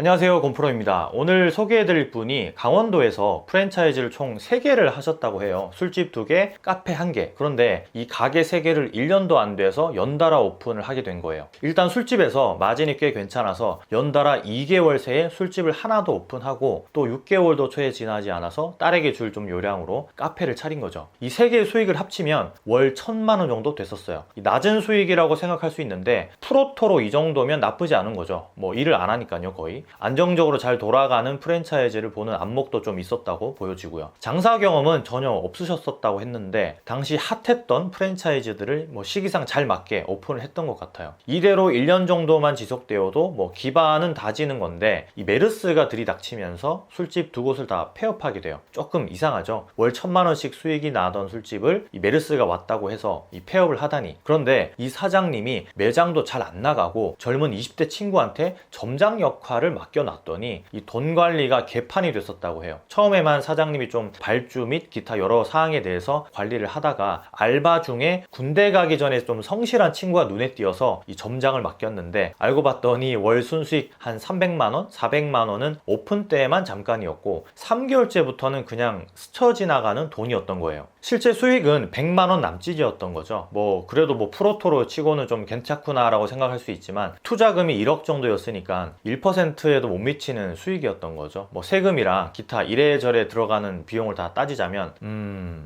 안녕하세요, 곰프로입니다. 오늘 소개해드릴 분이 강원도에서 프랜차이즈를 총 3개를 하셨다고 해요. 술집 2개, 카페 1개. 그런데 이 가게 3개를 1년도 안 돼서 연달아 오픈을 하게 된 거예요. 일단 술집에서 마진이 꽤 괜찮아서 연달아 2개월 새에 술집을 하나 더 오픈하고 또 6개월도 채 지나지 않아서 딸에게 줄 좀 요량으로 카페를 차린 거죠. 이 3개의 수익을 합치면 월 1,000만 원 정도 됐었어요. 낮은 수익이라고 생각할 수 있는데 프로토로 이 정도면 나쁘지 않은 거죠. 뭐 일을 안 하니까요, 거의. 안정적으로 잘 돌아가는 프랜차이즈를 보는 안목도 좀 있었다고 보여지고요. 장사 경험은 전혀 없으셨었다고 했는데 당시 핫했던 프랜차이즈들을 시기상 잘 맞게 오픈을 했던 것 같아요. 이대로 1년 정도만 지속되어도 기반은 다지는 건데 이 메르스가 들이닥치면서 술집 2곳을 다 폐업하게 돼요. 조금 이상하죠. 월 1,000만 원씩 수익이 나던 술집을 이 메르스가 왔다고 해서 이 폐업을 하다니. 그런데 이 사장님이 매장도 잘 안 나가고 젊은 20대 친구한테 점장 역할을 맡겨놨더니 이 돈 관리가 개판이 됐었다고 해요. 처음에만 사장님이 좀 발주 및 기타 여러 사항에 대해서 관리를 하다가 알바 중에 군대 가기 전에 좀 성실한 친구가 눈에 띄어서 이 점장을 맡겼는데 알고 봤더니 월 순수익 한 300만 원, 400만 원은 오픈 때만 잠깐이었고 3개월째부터는 그냥 스쳐 지나가는 돈이었던 거예요. 실제 수익은 100만 원 남짓이었던 거죠. 그래도 프로토로 치고는 좀 괜찮구나 라고 생각할 수 있지만 투자금이 1억 정도였으니까 1%에도 못 미치는 수익이었던 거죠. 세금이랑 기타 이래저래 들어가는 비용을 다 따지자면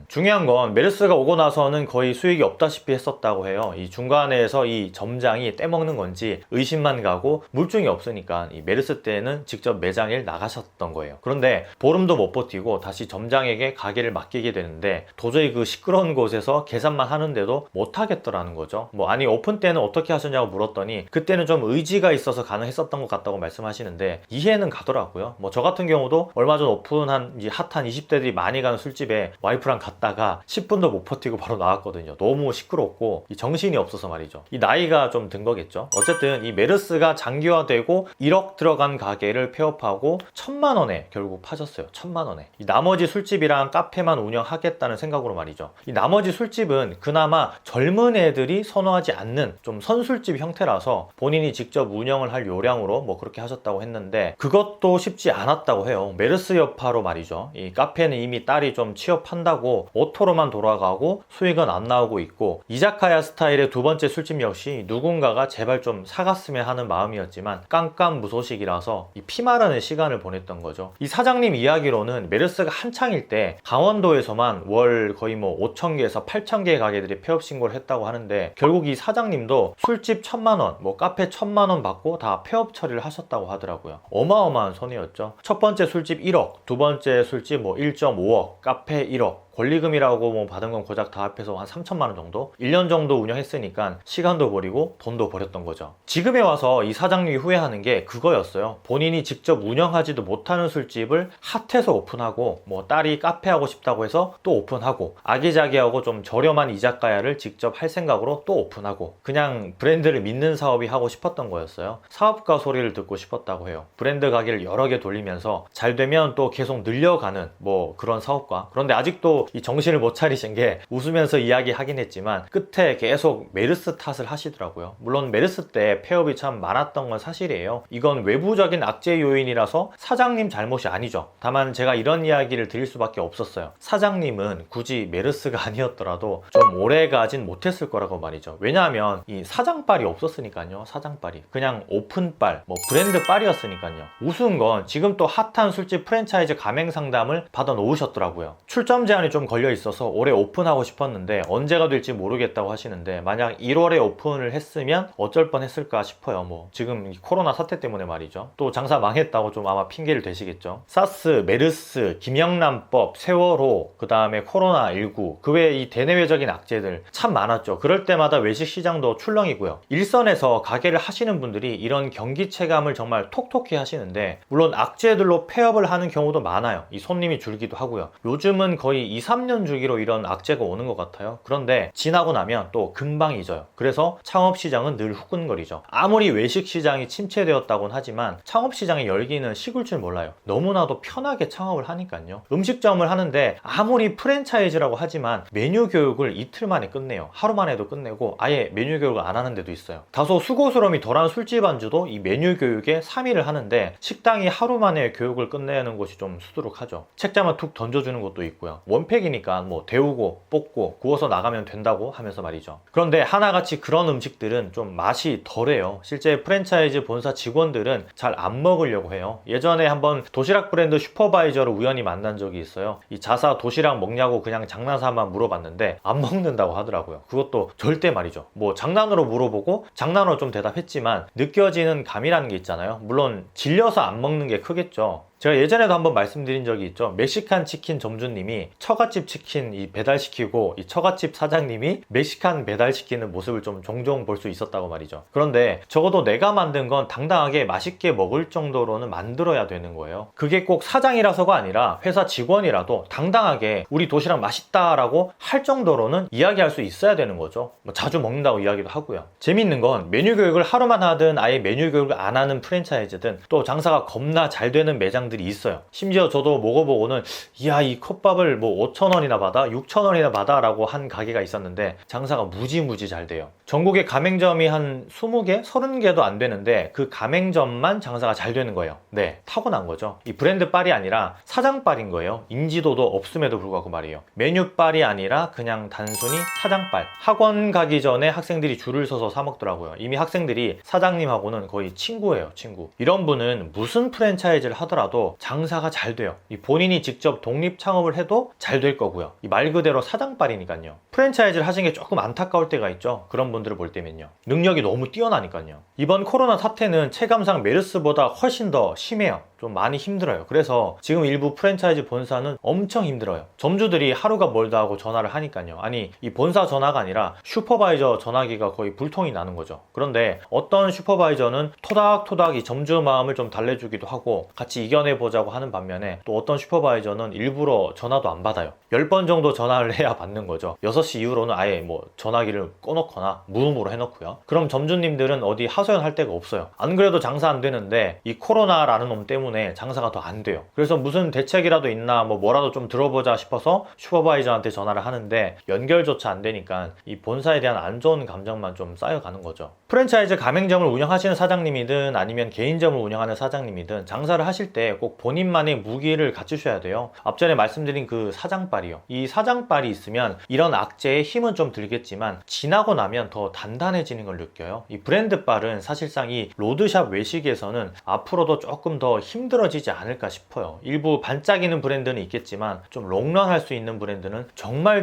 중요한 건 메르스가 오고 나서는 거의 수익이 없다시피 했었다고 해요. 이 중간에서 이 점장이 떼먹는 건지 의심만 가고 물증이 없으니까 이 메르스 때는 직접 매장에 나가셨던 거예요. 그런데 보름도 못 버티고 다시 점장에게 가게를 맡기게 되는데 도저히 그 시끄러운 곳에서 계산만 하는데도 못 하겠더라는 거죠. 아니 오픈 때는 어떻게 하셨냐고 물었더니 그때는 좀 의지가 있어서 가능했었던 것 같다고 말씀하시는데 이해는 가더라고요. 저 같은 경우도 얼마 전 오픈한 핫한 20대들이 많이 가는 술집에 와이프랑 갔다가 10분도 못 버티고 바로 나왔거든요. 너무 시끄럽고 정신이 없어서 말이죠. 이 나이가 좀 든 거겠죠. 어쨌든 이 메르스가 장기화되고 1억 들어간 가게를 폐업하고 1,000만 원에 결국 파셨어요. 1,000만 원에. 이 나머지 술집이랑 카페만 운영하겠다는 생각으로 말이죠. 이 나머지 술집은 그나마 젊은 애들이 선호하지 않는 좀 선술집 형태라서 본인이 직접 운영을 할 요량으로 그렇게 하셨다고 했는데 그것도 쉽지 않았다고 해요. 메르스 여파로 말이죠. 이 카페는 이미 딸이 좀 취업한다고 오토로만 돌아가고 수익은 안 나오고 있고 이자카야 스타일의 2번째 술집 역시 누군가가 제발 좀 사갔으면 하는 마음이었지만 깜깜무소식이라서 이 피마르는 시간을 보냈던 거죠. 이 사장님 이야기로는 메르스가 한창일 때 강원도에서만 월 거의 5,000개에서 8,000개의 가게들이 폐업 신고를 했다고 하는데 결국 이 사장님도 술집 1,000만 원, 카페 1,000만 원 받고 다 폐업 처리를 하셨다고 하더라고요. 어마어마한 손해였죠. 첫 번째 술집 1억, 두 번째 술집 1.5억, 카페 1억, 권리금이라고 받은 건 고작 다 합해서 한 3,000만 원 정도? 1년 정도 운영했으니까 시간도 버리고 돈도 버렸던 거죠. 지금에 와서 이 사장님이 후회하는 게 그거였어요. 본인이 직접 운영하지도 못하는 술집을 핫해서 오픈하고 딸이 카페 하고 싶다고 해서 또 오픈하고 아기자기하고 좀 저렴한 이자카야를 직접 할 생각으로 또 오픈하고 그냥 브랜드를 믿는 사업이 하고 싶었던 거였어요. 사업가 소리를 듣고 싶었다고 해요. 브랜드 가게를 여러 개 돌리면서 잘 되면 또 계속 늘려가는 그런 사업가. 그런데 아직도 이 정신을 못 차리신 게 웃으면서 이야기하긴 했지만 끝에 계속 메르스 탓을 하시더라고요. 물론 메르스 때 폐업이 참 많았던 건 사실이에요. 이건 외부적인 악재 요인이라서 사장님 잘못이 아니죠. 다만 제가 이런 이야기를 드릴 수밖에 없었어요. 사장님은 굳이 메르스가 아니었더라도 좀 오래 가진 못했을 거라고 말이죠. 왜냐하면 이 사장빨이 없었으니까요. 사장빨이 그냥 오픈빨, 브랜드빨이었으니까요. 우스운 건 지금 또 핫한 술집 프랜차이즈 가맹 상담을 받아 놓으셨더라고요. 출점 제한이 좀 걸려 있어서 올해 오픈하고 싶었는데 언제가 될지 모르겠다고 하시는데 만약 1월에 오픈을 했으면 어쩔 뻔했을까 싶어요. 지금 이 코로나 사태 때문에 말이죠. 또 장사 망했다고 좀 아마 핑계를 대시겠죠. 사스, 메르스, 김영란법, 세월호, 그 다음에 코로나19 그 외에 이 대내외적인 악재들 참 많았죠. 그럴 때마다 외식 시장도 출렁이고요. 일선에서 가게를 하시는 분들이 이런 경기 체감을 정말 톡톡히 하시는데 물론 악재들로 폐업을 하는 경우도 많아요. 이 손님이 줄기도 하고요. 요즘은 거의 이 3년 주기로 이런 악재가 오는 것 같아요. 그런데 지나고 나면 또 금방 잊어요. 그래서 창업시장은 늘 후끈거리죠. 아무리 외식시장이 침체되었다고는 하지만 창업시장의 열기는 식을 줄 몰라요. 너무나도 편하게 창업을 하니까요. 음식점을 하는데 아무리 프랜차이즈라고 하지만 메뉴 교육을 이틀 만에 끝내요. 하루 만에도 끝내고 아예 메뉴 교육을 안 하는 데도 있어요. 다소 수고스러움이 덜한 술집 안주도 이 메뉴 교육에 3일을 하는데 식당이 하루 만에 교육을 끝내는 곳이 좀 수두룩하죠. 책자만 툭 던져주는 곳도 있고요. 원팩이니까 뭐 데우고 볶고 구워서 나가면 된다고 하면서 말이죠. 그런데 하나같이 그런 음식들은 좀 맛이 덜해요. 실제 프랜차이즈 본사 직원들은 잘 안 먹으려고 해요. 예전에 한번 도시락 브랜드 슈퍼바이저를 우연히 만난 적이 있어요. 이 자사 도시락 먹냐고 그냥 장난삼아 물어봤는데 안 먹는다고 하더라고요. 그것도 절대 말이죠. 뭐 장난으로 물어보고 장난으로 좀 대답했지만 느껴지는 감이라는 게 있잖아요. 물론 질려서 안 먹는 게 크겠죠. 제가 예전에도 한번 말씀드린 적이 있죠. 멕시칸 치킨 점주님이 처갓집 치킨 배달시키고 이 처갓집 사장님이 멕시칸 배달시키는 모습을 좀 종종 볼 수 있었다고 말이죠. 그런데 적어도 내가 만든 건 당당하게 맛있게 먹을 정도로는 만들어야 되는 거예요. 그게 꼭 사장이라서가 아니라 회사 직원이라도 당당하게 우리 도시락 맛있다라고 할 정도로는 이야기할 수 있어야 되는 거죠. 뭐 자주 먹는다고 이야기도 하고요. 재밌는 건 메뉴 교육을 하루만 하든 아예 메뉴 교육을 안 하는 프랜차이즈든 또 장사가 겁나 잘 되는 매장들이 있어요. 심지어 저도 먹어보고는 이야 이 컵밥을 뭐 5,000원이나 받아? 6,000원이나 받아? 라고 한 가게가 있었는데 장사가 무지무지 잘 돼요. 전국에 가맹점이 한 20개? 30개도 안 되는데 그 가맹점만 장사가 잘 되는 거예요. 네, 타고난 거죠. 이 브랜드 빨이 아니라 사장 빨인 거예요. 인지도도 없음에도 불구하고 말이에요. 메뉴 빨이 아니라 그냥 단순히 사장 빨. 학원 가기 전에 학생들이 줄을 서서 사 먹더라고요. 이미 학생들이 사장님하고는 거의 친구예요, 친구. 이런 분은 무슨 프랜차이즈를 하더라도 장사가 잘 돼요. 이 본인이 직접 독립 창업을 해도 잘 될 거고요. 이 말 그대로 사장빨이니까요. 프랜차이즈를 하신 게 조금 안타까울 때가 있죠. 그런 분들을 볼 때면요. 능력이 너무 뛰어나니까요. 이번 코로나 사태는 체감상 메르스보다 훨씬 더 심해요. 좀 많이 힘들어요. 그래서 지금 일부 프랜차이즈 본사는 엄청 힘들어요. 점주들이 하루가 멀다 하고 전화를 하니까요. 아니 이 본사 전화가 아니라 슈퍼바이저 전화기가 거의 불통이 나는 거죠. 그런데 어떤 슈퍼바이저는 토닥토닥 이 점주 마음을 좀 달래주기도 하고 같이 이겨내보자고 하는 반면에 또 어떤 슈퍼바이저는 일부러 전화도 안 받아요. 10번 정도 전화를 해야 받는 거죠. 6시 이후로는 아예 뭐 전화기를 꺼놓거나 무음으로 해놓고요. 그럼 점주님들은 어디 하소연할 데가 없어요. 안 그래도 장사 안 되는데 이 코로나라는 놈 때문에 장사가 더 안 돼요. 그래서 무슨 대책이라도 있나 뭐라도 좀 들어보자 싶어서 슈퍼바이저한테 전화를 하는데 연결조차 안 되니까 이 본사에 대한 안 좋은 감정만 좀 쌓여가는 거죠. 프랜차이즈 가맹점을 운영하시는 사장님이든 아니면 개인점을 운영하는 사장님이든 장사를 하실 때 꼭 본인만의 무기를 갖추셔야 돼요. 앞전에 말씀드린 그 사장빨이요. 이 사장빨이 있으면 이런 악재에 힘은 좀 들겠지만 지나고 나면 더 단단해지는 걸 느껴요. 이 브랜드빨은 사실상 이 로드샵 외식에서는 앞으로도 조금 더 힘들어지지 않을까 싶어요. 일부 반짝이는 브랜드는 있겠지만 좀 롱런할 수 있는 브랜드는 정말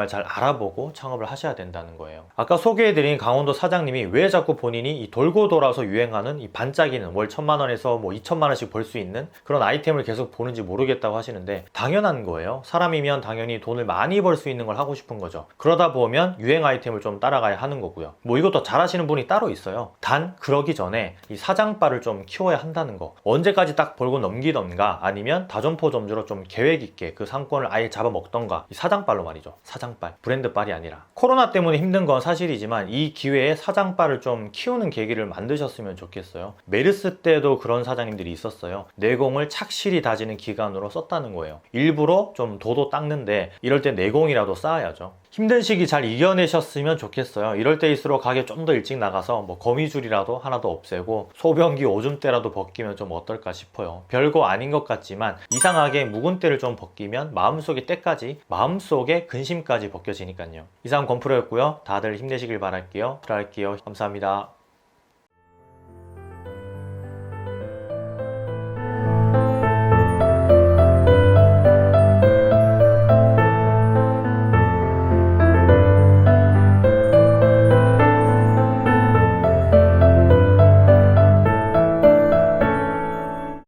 잘 알아보고 창업을 하셔야 된다는 거예요. 아까 소개해드린 강원도 사장님이 왜 자꾸 본인이 이 돌고 돌아서 유행하는 이 반짝이는 월 1,000만원에서 뭐 2,000만원씩 벌 수 있는 그런 아이템을 계속 보는지 모르겠다고 하시는데 당연한 거예요. 사람이면 당연히 돈을 많이 벌 수 있는 걸 하고 싶은 거죠. 그러다 보면 유행 아이템을 좀 따라가야 하는 거고요. 뭐 이것도 잘하시는 분이 따로 있어요. 단 그러기 전에 이 사장빨을 좀 키워야 한다는 거. 언제까지 딱 벌고 넘기던가 아니면 다점포 점주로 좀 계획 있게 그 상권을 아예 잡아먹던가. 이 사장빨로 말이죠. 사장빨. 브랜드빨이 아니라. 코로나 때문에 힘든 건 사실이지만 이 기회에 사장빨을 좀 키우는 계기를 만드셨으면 좋겠어요. 메르스 때도 그런 사장님들이 있었어요. 내공을 착실히 다지는 기간으로 썼다는 거예요. 일부러 좀 도도 닦는데 이럴 때 내공이라도 쌓아야죠. 힘든 시기 잘 이겨내셨으면 좋겠어요. 이럴 때일수록 가게 좀 더 일찍 나가서 뭐 거미줄이라도 하나 더 없애고 소변기 오줌때라도 벗기면 좀 어떨까 싶어요. 별거 아닌 것 같지만 이상하게 묵은 때를 좀 벗기면 마음속의 때까지, 마음속의 근심까지 벗겨지니까요. 이상 권프로였고요. 다들 힘내시길 바랄게요. 들어갈게요. 감사합니다.